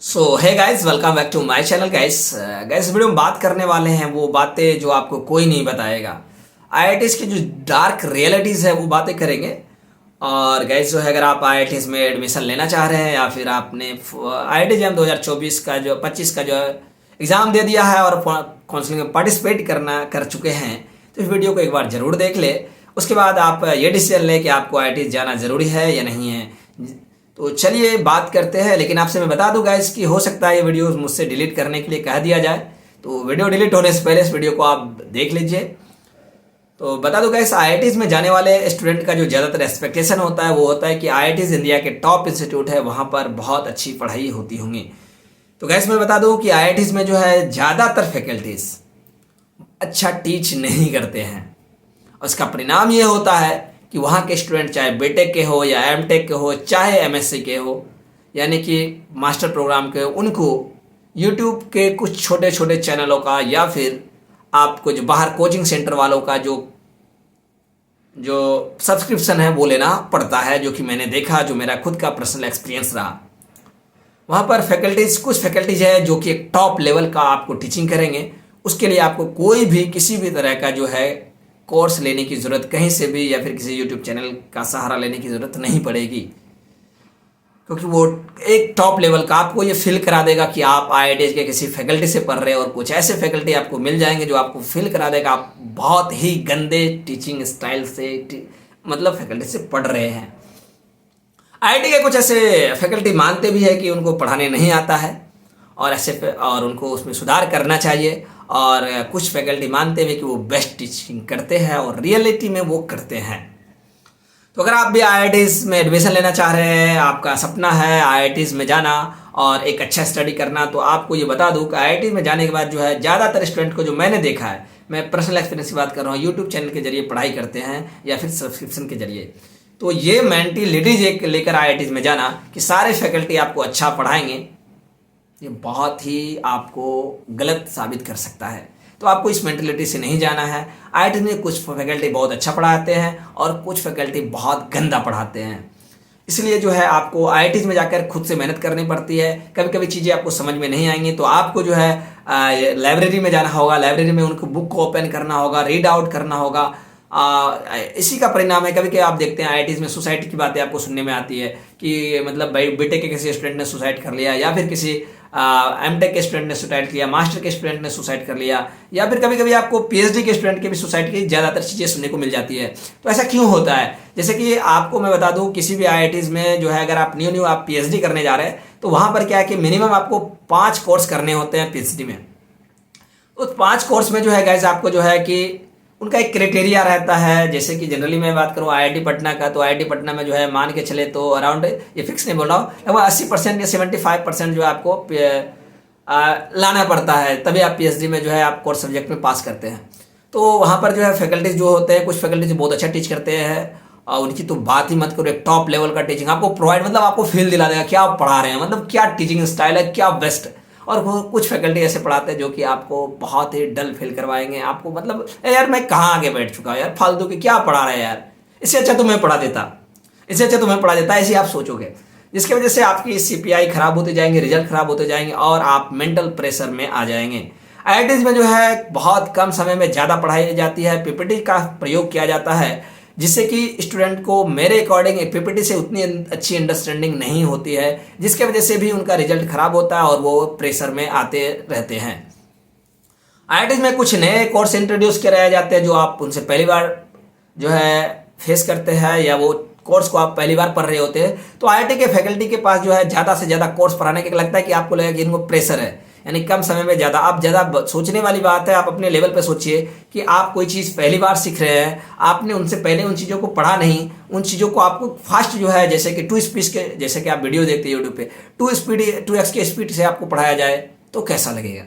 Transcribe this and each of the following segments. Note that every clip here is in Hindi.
So hi guys, welcome back to my channel guys. Guys video में बात करने वाले हैं वो बातें जो आपको कोई नहीं बताएगा। आईआईटीज की जो डार्क रियलिटीज़ है वो बातें करेंगे। और गाइस जो है, अगर आप आईआईटीज में एडमिशन लेना चाह रहे हैं या फिर आपने आईआईटी जैम 2024 का जो 25 का जो एग्ज़ाम दे दिया है और काउंसलिंग में पार्टिसिपेट कर चुके हैं, तो इस वीडियो को एक बार ज़रूर देख ले। उसके बाद आप ये डिसीजन लें कि आपको आईआईटी जाना ज़रूरी है या नहीं है। तो चलिए बात करते हैं। लेकिन आपसे मैं बता दूं गाइस कि हो सकता है ये वीडियो मुझसे डिलीट करने के लिए कह दिया जाए, तो वीडियो डिलीट होने से पहले इस वीडियो को आप देख लीजिए। तो बता दूं गाइस, आईआईटीज में जाने वाले स्टूडेंट का जो ज़्यादातर एक्सपेक्टेशन होता है वो होता है कि आईआईटीज इंडिया के टॉप इंस्टीट्यूट है, वहाँ पर बहुत अच्छी पढ़ाई होती होंगी। तो गाइस मैं बता दूं कि आईआईटीज में जो है ज़्यादातर फैकल्टीज अच्छा टीच नहीं करते हैं। उसका परिणाम ये होता है कि वहाँ के स्टूडेंट चाहे बीटेक के हो या एमटेक के हो, चाहे एमएससी के हो, यानी कि मास्टर प्रोग्राम के, उनको यूट्यूब के कुछ छोटे छोटे चैनलों का या फिर आपको जो बाहर कोचिंग सेंटर वालों का जो जो सब्सक्रिप्शन है वो लेना पड़ता है, जो कि मैंने देखा, जो मेरा खुद का पर्सनल एक्सपीरियंस रहा। वहाँ पर कुछ फैकल्टीज है जो कि एक टॉप लेवल का आपको टीचिंग करेंगे। उसके लिए आपको कोई भी किसी भी तरह का जो है कोर्स लेने की ज़रूरत कहीं से भी या फिर किसी यूट्यूब चैनल का सहारा लेने की ज़रूरत नहीं पड़ेगी, क्योंकि वो एक टॉप लेवल का आपको ये फील करा देगा कि आप आईआईटी के किसी फैकल्टी से पढ़ रहे हैं। और कुछ ऐसे फैकल्टी आपको मिल जाएंगे जो आपको फील करा देगा आप बहुत ही गंदे टीचिंग स्टाइल से मतलब फैकल्टी से पढ़ रहे हैं। आईआईटी के कुछ ऐसे फैकल्टी मानते भी है कि उनको पढ़ाने नहीं आता है और उनको उसमें सुधार करना चाहिए। और कुछ फैकल्टी मानते हैं कि वो बेस्ट टीचिंग करते हैं और रियलिटी में वो करते हैं। तो अगर आप भी आईआईटीज़ में एडमिशन लेना चाह रहे हैं, आपका सपना है आईआईटीज़ में जाना और एक अच्छा स्टडी करना, तो आपको ये बता दूं कि आईआईटी में जाने के बाद जो है ज़्यादातर स्टूडेंट को जो मैंने देखा है, मैं पर्सनल एक्सपीरियंस की बात कर रहा हूँ, यूट्यूब चैनल के जरिए पढ़ाई करते हैं या फिर सब्सक्रिप्शन के जरिए। तो ये मेंटलिटीज लेकर आईआईटीज़ में जाना कि सारे फैकल्टी आपको अच्छा पढ़ाएंगे, ये बहुत ही आपको गलत साबित कर सकता है। तो आपको इस मेंटलिटी से नहीं जाना है। आईआईटी में कुछ फैकल्टी बहुत अच्छा पढ़ाते हैं और कुछ फैकल्टी बहुत गंदा पढ़ाते हैं। इसलिए जो है आपको आईआईटी में जाकर खुद से मेहनत करनी पड़ती है। कभी कभी चीज़ें आपको समझ में नहीं आएंगी तो आपको जो है लाइब्रेरी में जाना होगा, लाइब्रेरी में उनको बुक को ओपन करना होगा, रीड आउट करना होगा। इसी का परिणाम है। कभी कभी आप देखते हैं आईआईटीज़ में सुसाइड की बातें आपको सुनने में आती है कि मतलब बीटेक के किसी स्टूडेंट ने सुसाइड कर लिया या फिर किसी एमटेक के स्टूडेंट ने सुसाइड किया, मास्टर के स्टूडेंट ने सुसाइड कर लिया, या फिर कभी कभी आपको पीएचडी के स्टूडेंट के भी सुसाइड की ज़्यादातर चीज़ें सुनने को मिल जाती है। तो ऐसा क्यों होता है? जैसे कि आपको मैं बता दूं, किसी भी आईआईटीज़ में जो है अगर आप न्यू आप पीएचडी करने जा रहे हैं तो वहाँ पर क्या है कि मिनिमम आपको 5 कोर्स करने होते हैं पीएचडी में। उस 5 कोर्स में जो है गाइस आपको जो है कि उनका एक क्राइटेरिया रहता है। जैसे कि जनरली मैं बात करूँ आईआईटी पटना का, तो आईआईटी पटना में जो है मान के चले तो अराउंड, ये फिक्स नहीं बोल रहा हूँ, लगभग 80% या 75% जो है आपको लाना पड़ता है, तभी आप पीएचडी में जो है आप कोर्स सब्जेक्ट में पास करते हैं। तो वहाँ पर जो है फैकल्टीज जो होते हैं, कुछ फैकल्टीज बहुत अच्छा टीच करते हैं और उनकी तो बात ही मत करो, एक टॉप लेवल का टीचिंग आपको प्रोवाइड, मतलब आपको फील दिला देगा क्या आप पढ़ा रहे हैं, मतलब क्या टीचिंग स्टाइल है, क्या बेस्ट। और कुछ फैकल्टी ऐसे पढ़ाते हैं जो कि आपको बहुत ही डल फील करवाएंगे, आपको मतलब यार मैं कहाँ आगे बैठ चुका हूँ यार, फालतू के क्या पढ़ा रहे हैं यार, इससे अच्छा तो मैं पढ़ा देता, इससे अच्छा तो मैं पढ़ा देता, ऐसे आप सोचोगे, जिसकी वजह से आपकी सीपीआई खराब होते जाएंगे, रिजल्ट खराब होते जाएंगे और आप मेंटल प्रेशर में आ जाएंगे। आईआईटीज़ में जो है बहुत कम समय में ज़्यादा पढ़ाई जाती है, पीपीटी का प्रयोग किया जाता है, जिससे कि स्टूडेंट को मेरे अकॉर्डिंग पीपीटी से उतनी अच्छी अंडरस्टैंडिंग नहीं होती है, जिसके वजह से भी उनका रिजल्ट खराब होता है और वो प्रेशर में आते रहते हैं। आईआईटीज़ में कुछ नए कोर्स इंट्रोड्यूस कराए जाते हैं जो आप उनसे पहली बार जो है फेस करते हैं या वो कोर्स को आप पहली बार पढ़ रहे होते हैं। तो आईआईटी के फैकल्टी के पास जो है ज़्यादा से ज़्यादा कोर्स पढ़ाने के लगता है कि आपको लगेगा कि इनको प्रेशर है, यानी कम समय में ज़्यादा। आप ज़्यादा सोचने वाली बात है, आप अपने लेवल पे सोचिए कि आप कोई चीज़ पहली बार सीख रहे हैं, आपने उनसे पहले उन चीज़ों को पढ़ा नहीं, उन चीज़ों को आपको फास्ट जो है, जैसे कि 2 स्पीड के, जैसे कि आप वीडियो देखते हैं यूट्यूब पे, 2x के स्पीड से आपको पढ़ाया जाए तो कैसा लगेगा?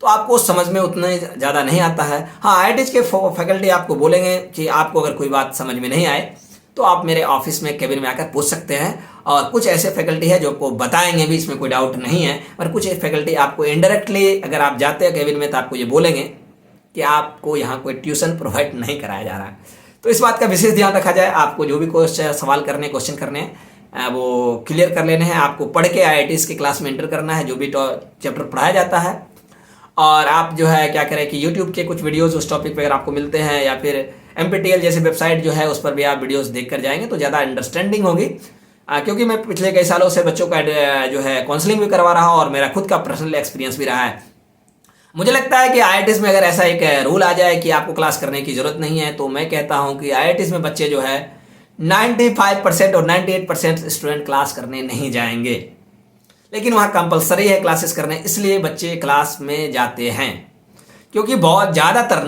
तो आपको समझ में उतना ज़्यादा नहीं आता है। हाँ, आईआईटीज के फैकल्टी आपको बोलेंगे कि आपको अगर कोई बात समझ में नहीं आए तो आप मेरे ऑफिस में केबिन में आकर पूछ सकते हैं, और कुछ ऐसे फैकल्टी है जो आपको बताएंगे भी, इसमें कोई डाउट नहीं है। और कुछ फैकल्टी आपको इनडायरेक्टली, अगर आप जाते हैं केबिन में तो आपको ये बोलेंगे कि आपको यहाँ कोई ट्यूशन प्रोवाइड नहीं कराया जा रहा है। तो इस बात का विशेष ध्यान रखा जाए। आपको जो भी क्वेश्चन सवाल करने, क्वेश्चन करने हैं वो क्लियर कर लेने हैं। आपको पढ़ के IITs की क्लास में एंटर करना है, जो भी चैप्टर पढ़ाया जाता है। और आप जो है क्या करें कि YouTube के कुछ वीडियोस उस टॉपिक पे अगर आपको मिलते हैं, या फिर NPTEL जैसे वेबसाइट जो है उस पर भी आप वीडियोस देख कर जाएंगे तो ज़्यादा अंडरस्टैंडिंग होगी। क्योंकि मैं पिछले कई सालों से बच्चों का जो है काउंसलिंग भी करवा रहा हूँ और मेरा खुद का पर्सनल एक्सपीरियंस भी रहा है। मुझे लगता है कि IITs में अगर ऐसा एक रूल आ जाए कि आपको क्लास करने की ज़रूरत नहीं है, तो मैं कहता हूँ कि IITs में बच्चे जो है 95% और 98% स्टूडेंट क्लास करने नहीं जाएंगे। लेकिन वहाँ कंपलसरी है क्लासेस करने, इसलिए बच्चे क्लास में जाते हैं। क्योंकि बहुत ज़्यादातर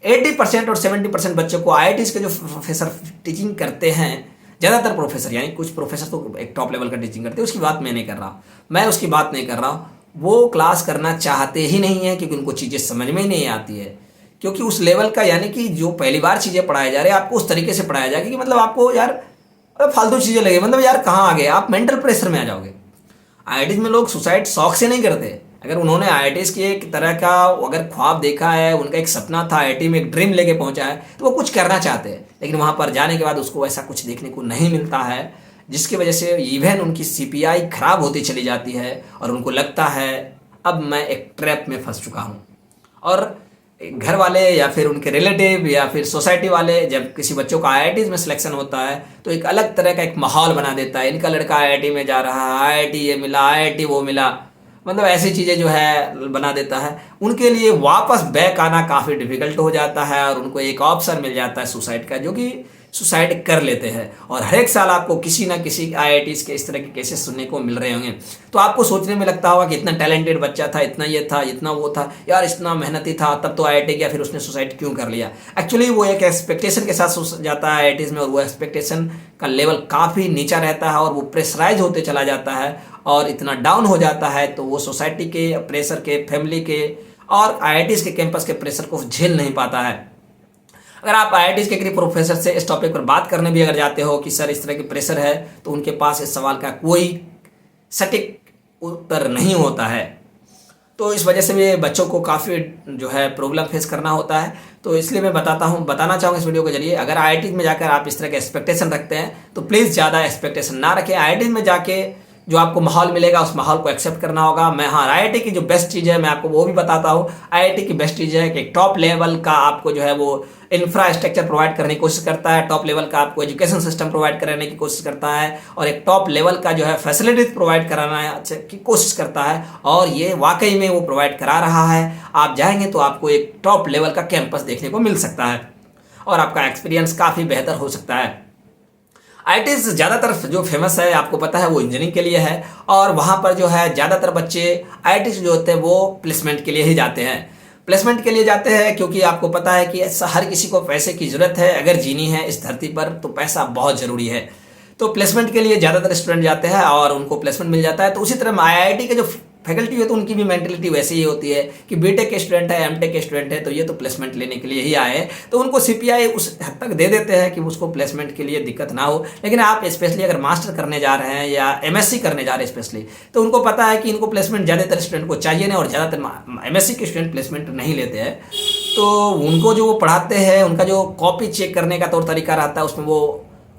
80% और 70% बच्चों को IITs के जो प्रोफेसर टीचिंग करते हैं, ज़्यादातर प्रोफेसर, यानी कुछ प्रोफेसर तो एक टॉप लेवल का टीचिंग करते हैं, उसकी बात मैं नहीं कर रहा, मैं उसकी बात नहीं कर रहा हूँ। वो क्लास करना चाहते ही नहीं है क्योंकि उनको चीज़ें समझ में ही नहीं आती है। क्योंकि उस लेवल का, यानी कि जो पहली बार चीज़ें पढ़ाया जा रही है आपको उस तरीके से पढ़ाया जाएगा कि मतलब आपको यार फालतू चीज़ें लगे, मतलब यार कहाँ आ गए, आप मेंटल प्रेशर में आ जाओगे। IITs में लोग सुसाइड शौक से नहीं करते। अगर उन्होंने IITs की एक तरह का अगर ख्वाब देखा है, उनका एक सपना था, IIT में एक ड्रीम लेके पहुंचा है, तो वो कुछ करना चाहते हैं। लेकिन वहाँ पर जाने के बाद उसको ऐसा कुछ देखने को नहीं मिलता है, जिसकी वजह से इवन उनकी CPI खराब होती चली जाती है और उनको लगता है अब मैं एक ट्रैप में फंस चुका हूँ। और घर वाले या फिर उनके रिलेटिव या फिर सोसाइटी वाले जब किसी बच्चों का IITs में सिलेक्शन होता है तो एक अलग तरह का एक माहौल बना देता है। इनका लड़का IIT में जा रहा है, IIT ये मिला, IIT वो मिला, मतलब ऐसी चीज़ें जो है बना देता है। उनके लिए वापस बैक आना काफ़ी डिफिकल्ट हो जाता है और उनको एक ऑप्शन मिल जाता है सुसाइड का, जो कि सुसाइड कर लेते हैं। और हर एक साल आपको किसी ना किसी IITs के इस तरह के केसेस सुनने को मिल रहे होंगे। तो आपको सोचने में लगता होगा कि इतना टैलेंटेड बच्चा था, इतना ये था, इतना वो था, यार इतना मेहनती था, तब तो IIT गया, फिर उसने सुसाइड क्यों कर लिया। एक्चुअली वो एक एक्सपेक्टेशन के साथ जाता है IITs में, और वो एक्सपेक्टेशन का लेवल काफ़ी नीचा रहता है और वो प्रेशराइज होते चला जाता है और इतना डाउन हो जाता है, तो वो सोसाइटी के प्रेशर के, फैमिली के और IITs के कैंपस के प्रेशर को झेल नहीं पाता है। अगर आप IITs के किसी प्रोफेसर से इस टॉपिक पर बात करने भी अगर जाते हो कि सर इस तरह की प्रेशर है, तो उनके पास इस सवाल का कोई सटीक उत्तर नहीं होता है। तो इस वजह से भी बच्चों को काफ़ी जो है प्रॉब्लम फेस करना होता है। तो इसलिए मैं बताना चाहूँगा इस वीडियो के जरिए, अगर IIT में जाकर आप इस तरह के एक्सपेक्टेशन रखते हैं तो प्लीज़ ज़्यादा एक्सपेक्टेशन ना रखें। IIT में जाके जो आपको माहौल मिलेगा उस माहौल को एक्सेप्ट करना होगा। मैं IIT की जो बेस्ट चीज़ है मैं आपको वो भी बताता हूँ। IIT की बेस्ट चीज़ है कि एक टॉप लेवल का आपको जो है वो इंफ्रास्ट्रक्चर प्रोवाइड करने की कोशिश करता है, टॉप लेवल का आपको एजुकेशन सिस्टम प्रोवाइड कराने की कोशिश करता है और एक टॉप लेवल का जो है फैसिलिटीज प्रोवाइड कराना की कोशिश करता है। और ये वाकई में वो प्रोवाइड करा रहा है। आप जाएंगे तो आपको एक टॉप लेवल का कैंपस देखने को मिल सकता है और आपका एक्सपीरियंस काफ़ी बेहतर हो सकता है। IITs ज़्यादातर जो फेमस है आपको पता है वो इंजीनियरिंग के लिए है और वहाँ पर जो है ज़्यादातर बच्चे IITs जो होते हैं वो प्लेसमेंट के लिए ही जाते हैं। प्लेसमेंट के लिए जाते हैं क्योंकि आपको पता है कि हर किसी को पैसे की ज़रूरत है। अगर जीनी है इस धरती पर तो पैसा बहुत ज़रूरी है। तो प्लेसमेंट के लिए ज़्यादातर स्टूडेंट जाते हैं और उनको प्लेसमेंट मिल जाता है। तो उसी तरह IIT के जो फैकल्टी है तो उनकी भी मेंटलिटी वैसी ही होती है कि बीटेक के स्टूडेंट है, एमटेक के स्टूडेंट है, तो ये तो प्लेसमेंट लेने के लिए ही आए हैं। तो उनको CPI उस हद तक दे देते हैं कि उसको प्लेसमेंट के लिए दिक्कत ना हो। लेकिन आप स्पेशली अगर मास्टर करने जा रहे हैं या MSc करने जा रहे हैं स्पेशली, तो उनको पता है कि इनको प्लेसमेंट ज़्यादातर स्टूडेंट को चाहिए नहीं और ज़्यादातर MSc के स्टूडेंट प्लेसमेंट नहीं लेते हैं। तो उनको जो वो पढ़ाते हैं, उनका जो कॉपी चेक करने का तौर तरीका रहता है, उसमें वो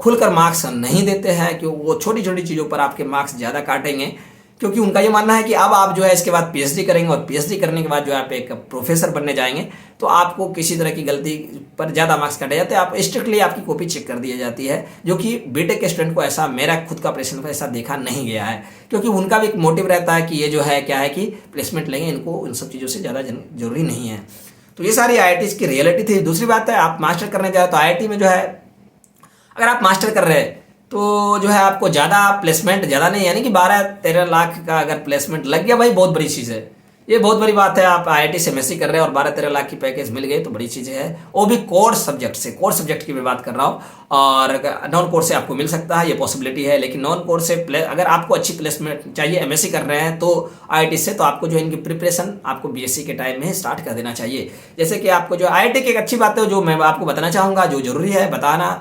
खुलकर मार्क्स नहीं देते हैं कि वो छोटी छोटी चीज़ों पर आपके मार्क्स ज़्यादा काटेंगे। क्योंकि उनका ये मानना है कि अब आप जो है इसके बाद PhD करेंगे और PhD करने के बाद जो आप एक प्रोफेसर बनने जाएंगे तो आपको किसी तरह की गलती पर ज़्यादा मार्क्स काटे जाते हैं। आप स्ट्रिक्टली आपकी कॉपी चेक कर दी जाती है, जो कि बीटेक के स्टूडेंट को ऐसा, मेरा खुद का प्लेसमेंट ऐसा देखा नहीं गया है। क्योंकि उनका भी एक मोटिव रहता है कि ये जो है क्या है कि प्लेसमेंट लेंगे, इनको इन सब चीज़ों से ज़्यादा जरूरी नहीं है। तो ये सारी IITs की रियलिटी थी। दूसरी बात है, आप मास्टर करने जाए तो IIT में जो है अगर आप मास्टर कर रहे हैं तो जो है आपको ज़्यादा प्लेसमेंट, ज़्यादा नहीं, यानी कि 12-13 लाख का अगर प्लेसमेंट लग गया भाई बहुत बड़ी चीज़ है। ये बहुत बड़ी बात है। आप IIT से MSc कर रहे हैं और 12-13 लाख की पैकेज मिल गई तो बड़ी चीज़ है। वो भी कोर सब्जेक्ट से, कोर सब्जेक्ट की मैं बात कर रहा हूँ। और नॉन कोर से आपको मिल सकता है, ये पॉसिबिलिटी है। लेकिन नॉन कोर से अगर आपको अच्छी प्लेसमेंट चाहिए, MSc कर रहे हैं तो IIT से, तो आपको जो इनकी प्रिपरेशन आपको BSc के टाइम में स्टार्ट कर देना चाहिए। जैसे कि आपको जो IIT की एक अच्छी बात है जो मैं आपको बताना चाहूँगा, जो ज़रूरी है बताना,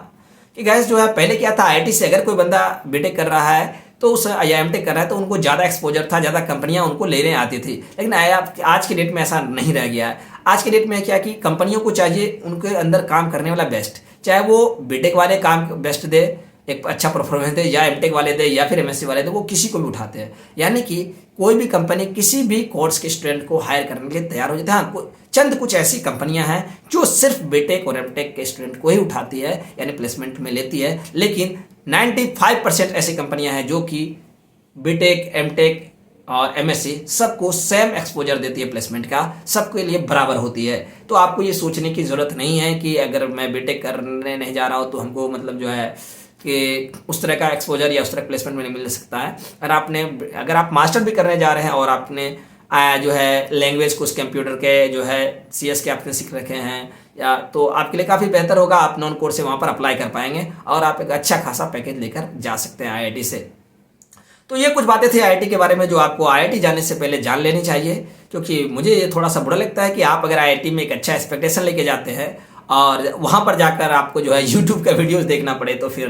कि गैस जो है पहले क्या था, IIT से अगर कोई बंदा बीटेक कर रहा है तो उस या एमटेक कर रहा है तो उनको ज़्यादा एक्सपोजर था, ज़्यादा कंपनियां उनको लेने आती थी। लेकिन आज की डेट में ऐसा नहीं रह गया है। आज की डेट में क्या कि कंपनियों को चाहिए उनके अंदर काम करने वाला बेस्ट, चाहे वो बीटेक वाले काम बेस्ट दे, एक अच्छा परफॉर्मेंस दे, या एमटेक वाले दे या फिर एमएससी वाले दे, वो किसी को भी उठाते हैं। यानी कि कोई भी कंपनी किसी भी कोर्स के स्टूडेंट को हायर करने के लिए तैयार हो जाती है। हाँ, चंद कुछ ऐसी कंपनियां हैं जो सिर्फ बीटेक और एमटेक के स्टूडेंट को ही उठाती है, यानी प्लेसमेंट में लेती है। लेकिन 95% ऐसी कंपनियां हैं जो कि बीटेक, एमटेक और एमएससी सबको सेम एक्सपोजर देती है प्लेसमेंट का, सबके लिए बराबर होती है। तो आपको ये सोचने की ज़रूरत नहीं है कि अगर मैं बीटेक करने नहीं जा रहा हूँ तो हमको मतलब जो है कि उस तरह का एक्सपोजर या उस तरह प्लेसमेंट में नहीं मिल सकता है। अगर आप मास्टर भी करने जा रहे हैं और आपने जो है लैंग्वेज कुछ कंप्यूटर के जो है सीएस के आपने सीख रखे हैं, या तो आपके लिए काफ़ी बेहतर होगा। आप नॉन कोर्स से वहाँ पर अप्लाई कर पाएंगे और आप एक अच्छा खासा पैकेज लेकर जा सकते हैं आईआईटी से। तो ये कुछ बातें थी आईआईटी के बारे में जो आपको आईआईटी जाने से पहले जान लेनी चाहिए, क्योंकि मुझे ये थोड़ा सा बुरा लगता है कि आप अगर आईआईटी में एक अच्छा एक्सपेक्टेशन लेके जाते हैं और वहाँ पर जाकर आपको जो है यूट्यूब का वीडियोस देखना पड़े, तो फिर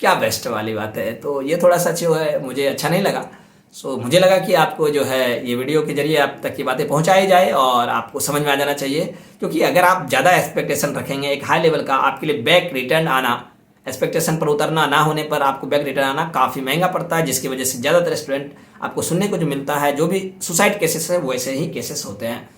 क्या बेस्ट वाली बात है। तो ये थोड़ा सा जो है मुझे अच्छा नहीं लगा। मुझे लगा कि आपको जो है ये वीडियो के जरिए आप तक की बातें पहुँचाई जाए और आपको समझ में आ जाना चाहिए। क्योंकि अगर आप ज़्यादा एक्सपेक्टेशन रखेंगे एक हाई लेवल का, आपके लिए बैक रिटर्न आना, एक्सपेक्टेशन पर उतरना ना होने पर आपको बैक रिटर्न आना काफ़ी महंगा पड़ता है, जिसकी वजह से ज़्यादातर स्टूडेंट आपको सुनने को जो मिलता है, जो भी सुसाइड केसेस है वैसे ही केसेस होते हैं।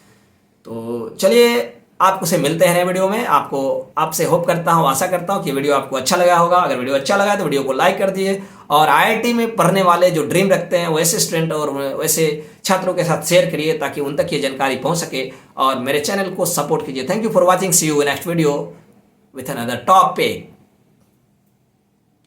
तो चलिए आपको से मिलते हैं नए वीडियो में। आपसे होप करता हूँ, आशा करता हूँ कि वीडियो आपको अच्छा लगा होगा। अगर वीडियो अच्छा लगा तो वीडियो को लाइक कर दिए और आईआईटी में पढ़ने वाले जो ड्रीम रखते हैं वैसे स्टूडेंट और वैसे छात्रों के साथ शेयर करिए ताकि उन तक ये जानकारी पहुँच सके, और मेरे चैनल को सपोर्ट कीजिए। Thank you for watching, see you in next video with another topic.